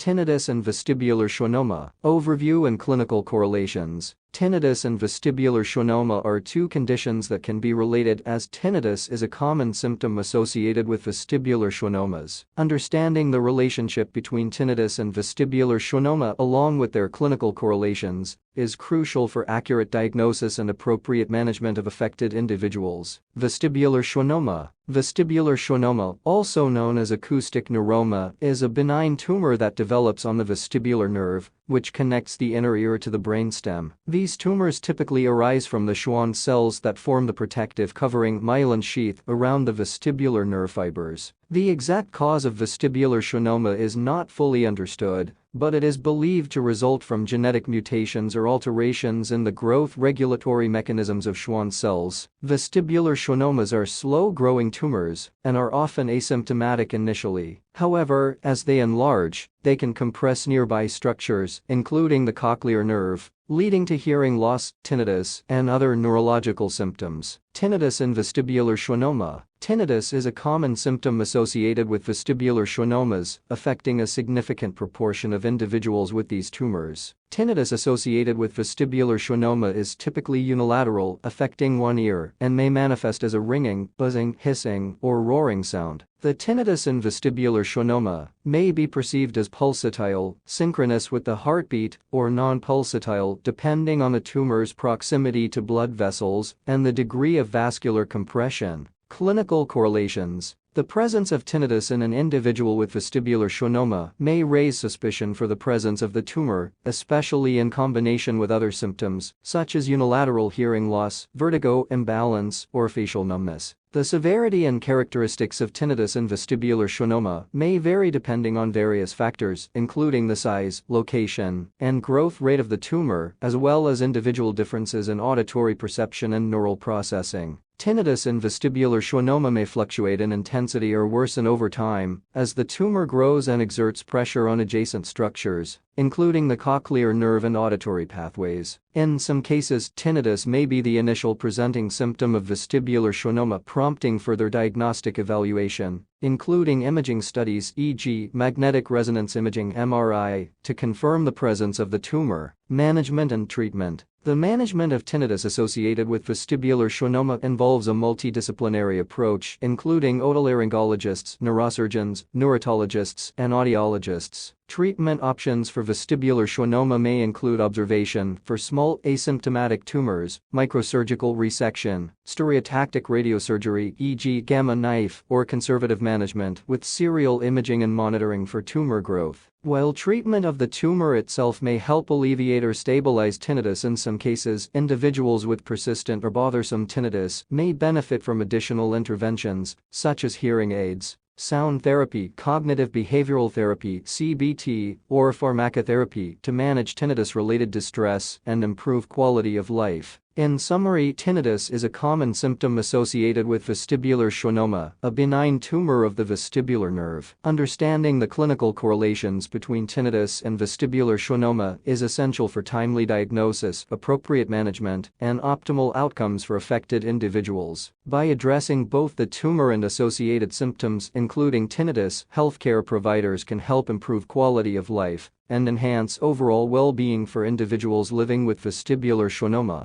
Tinnitus and vestibular schwannoma. Overview and clinical correlations. Tinnitus and vestibular schwannoma are two conditions that can be related, as tinnitus is a common symptom associated with vestibular schwannomas. Understanding the relationship between tinnitus and vestibular schwannoma along with their clinical correlations is crucial for accurate diagnosis and appropriate management of affected individuals. Vestibular schwannoma. Vestibular schwannoma, also known as acoustic neuroma, is a benign tumor that develops on the vestibular nerve, which connects the inner ear to the brainstem. These tumors typically arise from the Schwann cells that form the protective covering myelin sheath around the vestibular nerve fibers. The exact cause of vestibular schwannoma is not fully understood, but it is believed to result from genetic mutations or alterations in the growth regulatory mechanisms of Schwann cells. Vestibular schwannomas are slow-growing tumors and are often asymptomatic initially. However, as they enlarge, they can compress nearby structures, including the cochlear nerve, leading to hearing loss, tinnitus, and other neurological symptoms. Tinnitus and vestibular schwannoma. Tinnitus is a common symptom associated with vestibular schwannomas, affecting a significant proportion of individuals with these tumors. Tinnitus associated with vestibular schwannoma is typically unilateral, affecting one ear, and may manifest as a ringing, buzzing, hissing, or roaring sound. The tinnitus in vestibular schwannoma may be perceived as pulsatile, synchronous with the heartbeat, or non-pulsatile, depending on the tumor's proximity to blood vessels and the degree of vascular compression. Clinical correlations. The presence of tinnitus in an individual with vestibular schwannoma may raise suspicion for the presence of the tumor, especially in combination with other symptoms, such as unilateral hearing loss, vertigo, imbalance, or facial numbness. The severity and characteristics of tinnitus and vestibular schwannoma may vary depending on various factors, including the size, location, and growth rate of the tumor, as well as individual differences in auditory perception and neural processing. Tinnitus and vestibular schwannoma may fluctuate in intensity or worsen over time as the tumor grows and exerts pressure on adjacent structures, including the cochlear nerve and auditory pathways. In some cases, tinnitus may be the initial presenting symptom of vestibular schwannoma, prompting further diagnostic evaluation, including imaging studies, e.g., magnetic resonance imaging (MRI), to confirm the presence of the tumor. Management and treatment. The management of tinnitus associated with vestibular schwannoma involves a multidisciplinary approach, including otolaryngologists, neurosurgeons, neurotologists, and audiologists. Treatment options for vestibular schwannoma may include observation for small asymptomatic tumors, microsurgical resection, stereotactic radiosurgery, e.g., gamma knife, or conservative management with serial imaging and monitoring for tumor growth. While treatment of the tumor itself may help alleviate or stabilize tinnitus in some cases, individuals with persistent or bothersome tinnitus may benefit from additional interventions, such as hearing aids, sound therapy, cognitive behavioral therapy (CBT), or pharmacotherapy to manage tinnitus-related distress and improve quality of life. In summary, tinnitus is a common symptom associated with vestibular schwannoma, a benign tumor of the vestibular nerve. Understanding the clinical correlations between tinnitus and vestibular schwannoma is essential for timely diagnosis, appropriate management, and optimal outcomes for affected individuals. By addressing both the tumor and associated symptoms, including tinnitus, healthcare providers can help improve quality of life and enhance overall well-being for individuals living with vestibular schwannoma.